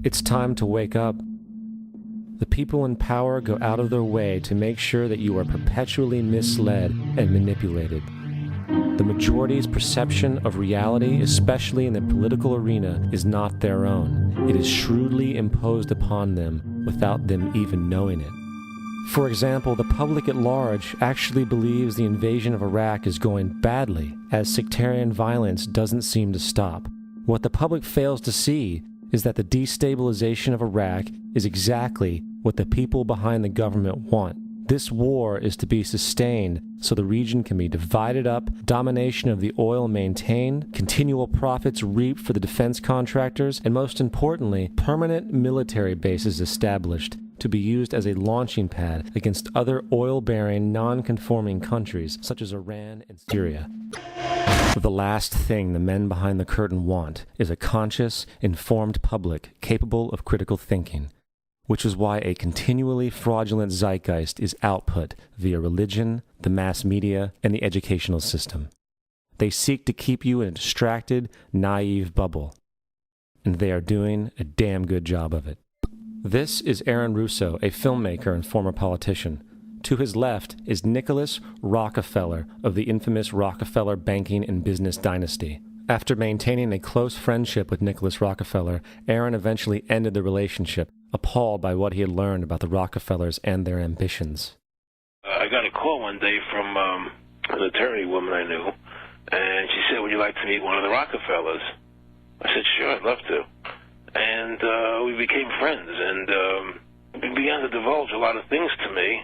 It's time to wake up. The people in power go out of their way to make sure that you are perpetually misled and manipulated. The majority's perception of reality, especially in the political arena, is not their own. It is shrewdly imposed upon them without them even knowing it. For example, the public at large actually believes the invasion of Iraq is going badly, as sectarian violence doesn't seem to stop. What the public fails to see is that the destabilization of Iraq is exactly what the people behind the government want. This war is to be sustained so the region can be divided up, domination of the oil maintained, continual profits reaped for the defense contractors, and most importantly, permanent military bases established to be used as a launching pad against other oil-bearing, non-conforming countries such as Iran and Syria. The last thing the men behind the curtain want is a conscious, informed public capable of critical thinking, which is why a continually fraudulent zeitgeist is output via religion, the mass media, and the educational system. They seek to keep you in a distracted, naive bubble, and they are doing a damn good job of it. This is Aaron Russo, a filmmaker and former politician. To his left is Nicholas Rockefeller of the infamous Rockefeller banking and business dynasty. After maintaining a close friendship with Nicholas Rockefeller, Aaron eventually ended the relationship, appalled by what he had learned about the Rockefellers and their ambitions. I got a call one day from an attorney woman I knew, and she said, "Would you like to meet one of the Rockefellers?" I said, "Sure, I'd love to." And we became friends, and he began to divulge a lot of things to me.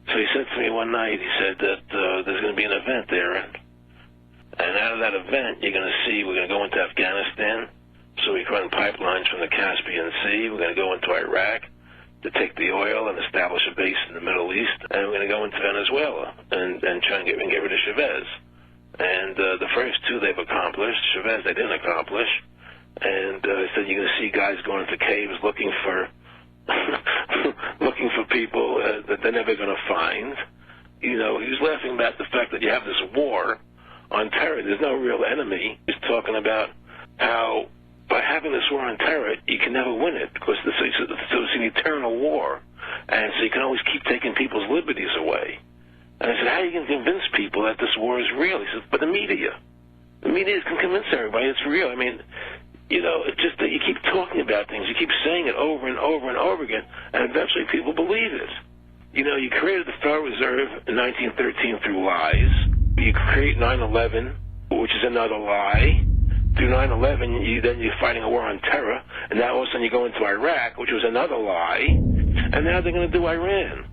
So he said to me one night, he said that there's going to be an event there, and out of that event, you're going to see we're going to go into Afghanistan, so we can run pipelines from the Caspian Sea. We're going to go into Iraq to take the oil and establish a base in the Middle East, and we're going to go into Venezuela and try and get rid of Chavez. And the first two they've accomplished. Chavez they didn't accomplish. And he said you're going to see guys going into caves looking for looking for people that they're never going to find. You know, he was laughing about the fact that you have this war on terror. There's no real enemy. He's talking about how by having this war on terror, you can never win it because it's an eternal war. And so you can always keep taking people's liberties away. And I said, how are you going to convince people that this war is real? He says, but the media. The media can convince everybody it's real. I mean, you know, it's just that you keep talking about things. You keep saying it over and over and over again, and eventually people believe it. You know, you created the Federal Reserve in 1913 through lies. You create 9/11, which is another lie. Through 9/11, then you're fighting a war on terror, and now all of a sudden you go into Iraq, which was another lie, and now they're going to do Iran.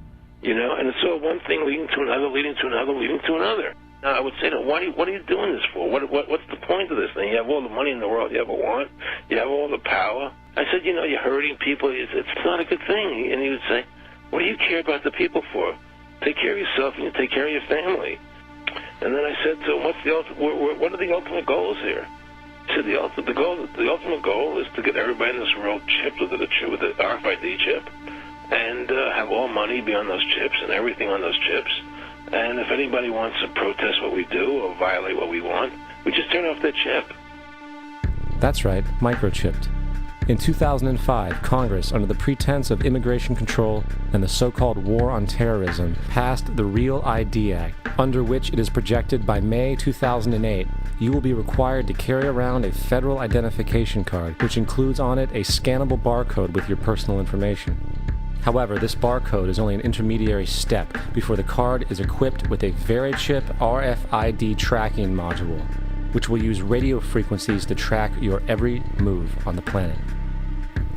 You know, and it's all one thing leading to another, leading to another, leading to another. Now, I would say, what are you doing this for? What's the point of this thing? You have all the money in the world you ever want. You have all the power. I said, you know, you're hurting people. It's not a good thing. And he would say, what do you care about the people for? Take care of yourself and you take care of your family. And then I said to him, what are the ultimate goals here? He said, the ultimate goal is to get everybody in this world chipped with the RFID chip and have all money be on those chips and everything on those chips. And if anybody wants to protest what we do or violate what we want, we just turn off their chip. That's right, microchipped. In 2005, Congress, under the pretense of immigration control and the so-called war on terrorism, passed the Real ID Act, under which it is projected by May 2008, you will be required to carry around a federal identification card, which includes on it a scannable barcode with your personal information. However, this barcode is only an intermediary step before the card is equipped with a VeriChip RFID tracking module, which will use radio frequencies to track your every move on the planet.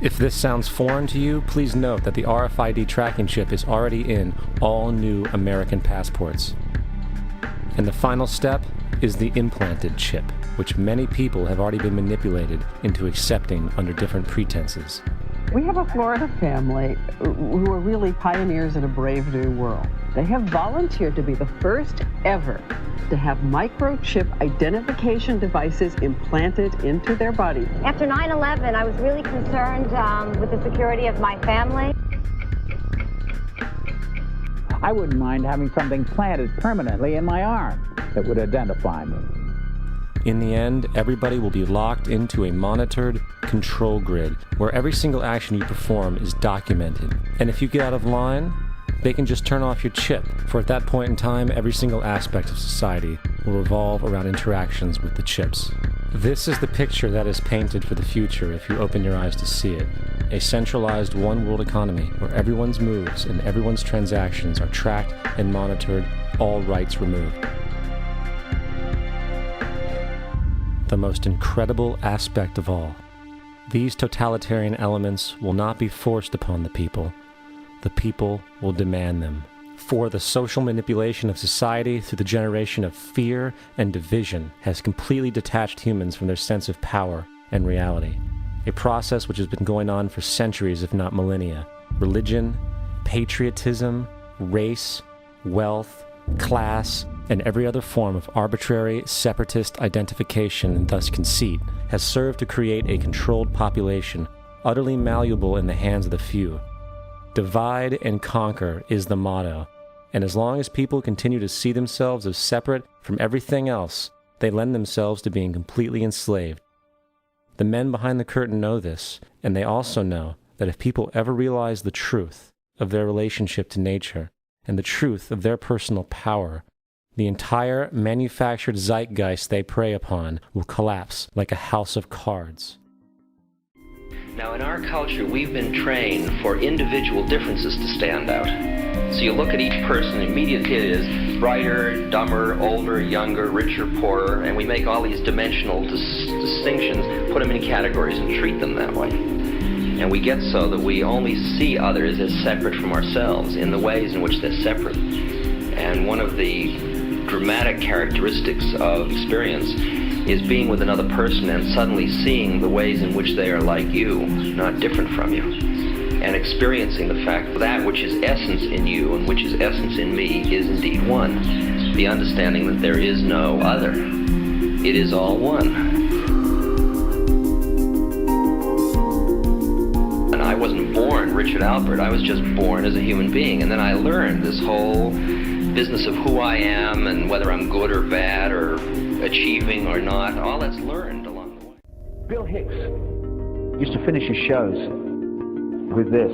If this sounds foreign to you, please note that the RFID tracking chip is already in all new American passports. And the final step is the implanted chip, which many people have already been manipulated into accepting under different pretenses. We have a Florida family who are really pioneers in a brave new world. They have volunteered to be the first ever to have microchip identification devices implanted into their body. After 9/11, I was really concerned with the security of my family. I wouldn't mind having something planted permanently in my arm that would identify me. In the end, everybody will be locked into a monitored control grid where every single action you perform is documented. And if you get out of line, they can just turn off your chip, for at that point in time, every single aspect of society will revolve around interactions with the chips. This is the picture that is painted for the future if you open your eyes to see it. A centralized one-world economy where everyone's moves and everyone's transactions are tracked and monitored, all rights removed. The most incredible aspect of all. These totalitarian elements will not be forced upon the people. The people will demand them. For the social manipulation of society through the generation of fear and division has completely detached humans from their sense of power and reality. A process which has been going on for centuries, if not millennia. Religion, patriotism, race, wealth, class, and every other form of arbitrary, separatist identification and thus conceit has served to create a controlled population, utterly malleable in the hands of the few. Divide and conquer is the motto, and as long as people continue to see themselves as separate from everything else, they lend themselves to being completely enslaved. The men behind the curtain know this, and they also know that if people ever realize the truth of their relationship to nature and the truth of their personal power, the entire manufactured zeitgeist they prey upon will collapse like a house of cards. Now, in our culture, we've been trained for individual differences to stand out. So you look at each person, immediately it is brighter, dumber, older, younger, richer, poorer, and we make all these dimensional distinctions, put them in categories and treat them that way. And we get so that we only see others as separate from ourselves in the ways in which they're separate. And one of the dramatic characteristics of experience is being with another person and suddenly seeing the ways in which they are like you, not different from you, and experiencing the fact that which is essence in you and which is essence in me is indeed one. The understanding that there is no other. It is all one. And I wasn't born Richard Albert, I was just born as a human being, and then I learned this whole business of who I am and whether I'm good or bad or achieving or not, all that's learned along the way. Bill Hicks used to finish his shows with this.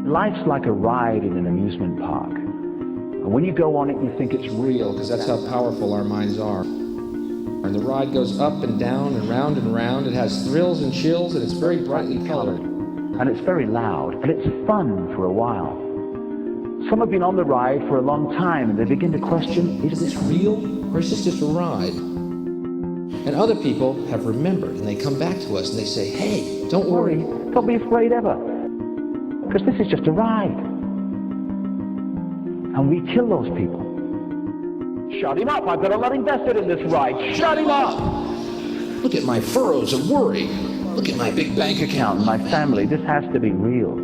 Life's like a ride in an amusement park. And when you go on it, you think it's real, because that's how powerful our minds are. And the ride goes up and down and round and round. It has thrills and chills, and it's very brightly colored. And it's very loud, and it's fun for a while. Some have been on the ride for a long time, and they begin to question, is this real, or is this just a ride? And other people have remembered, and they come back to us, and they say, hey, don't worry. Don't be afraid ever, because this is just a ride. And we kill those people. Shut him up, I've got a lot invested in this ride. Shut him up! Look at my furrows of worry. Look at my big bank account. My family, this has to be real.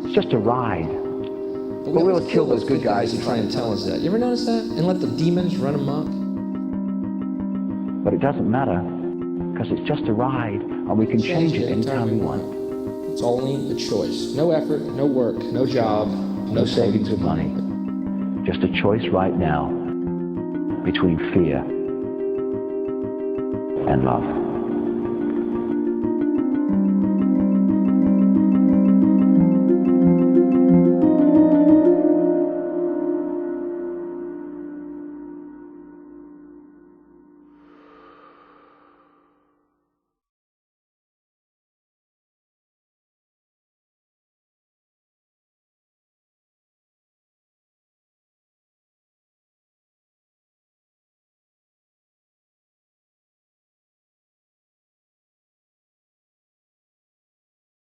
It's just a ride. But we'll kill those good guys who try and tell us that. You ever notice that? And let the demons run amok? But it doesn't matter, because it's just a ride, and we can change it anytime we want. It's only a choice. No effort, no work, no job, no savings of money. Just a choice right now between fear and love.